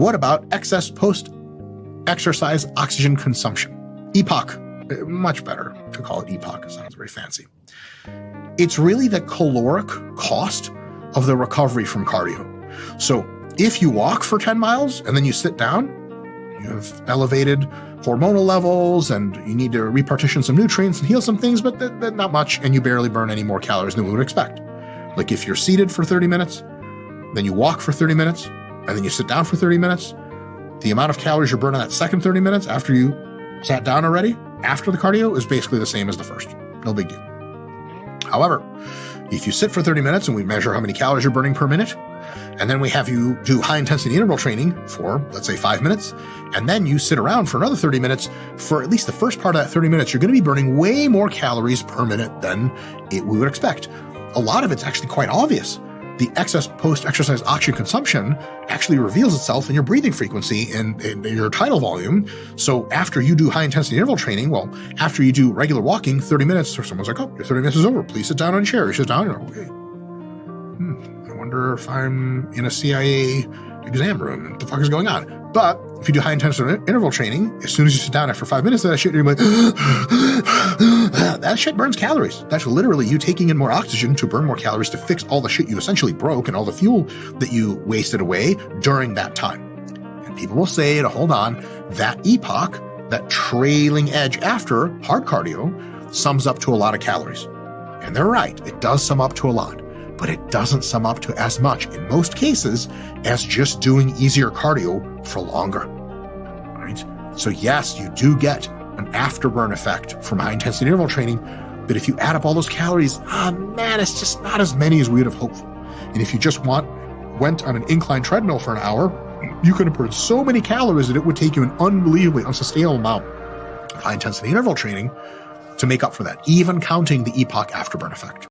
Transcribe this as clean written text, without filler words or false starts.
What about excess post-exercise oxygen consumption? EPOC, much better to call it EPOC, it sounds very fancy. It's really the caloric cost of the recovery from cardio. So if you walk for 10 miles and then you sit down, you have elevated hormonal levels and you need to repartition some nutrients and heal some things, but not much, and you barely burn any more calories than we would expect. Like if you're seated for 30 minutes, then you walk for 30 minutes, and then you sit down for 30 minutes, the amount of calories you're burning that second 30 minutes after you sat down already, after the cardio, is basically the same as the first. No big deal. However, if you sit for 30 minutes and we measure how many calories you're burning per minute, and then we have you do high intensity interval training for, let's say, 5 minutes, and then you sit around for another 30 minutes, for at least the first part of that 30 minutes, you're going to be burning way more calories per minute than we would expect. A lot of it's actually quite obvious. The excess post-exercise oxygen consumption actually reveals itself in your breathing frequency and in your tidal volume. So after you do high-intensity interval training, well, after you do regular walking, 30 minutes, or someone's like, oh, your 30 minutes is over. Please sit down on a chair. You sit down, you're like, okay. I wonder if I'm in a CIA exam room. What the fuck is going on? But if you do high-intensity interval training, as soon as you sit down after 5 minutes of that shit, you're like, that shit burns calories. That's literally you taking in more oxygen to burn more calories to fix all the shit you essentially broke and all the fuel that you wasted away during that time. And people will say, to hold on, that EPOC, that trailing edge after hard cardio, sums up to a lot of calories. And they're right, it does sum up to a lot, but it doesn't sum up to as much in most cases as just doing easier cardio for longer. Right? So yes, you do get an afterburn effect from high intensity interval training, but if you add up all those calories, man, it's just not as many as we would have hoped for. And if you just went on an incline treadmill for an hour, you could have burned so many calories that it would take you an unbelievably unsustainable amount of high intensity interval training to make up for that, even counting the EPOC afterburn effect.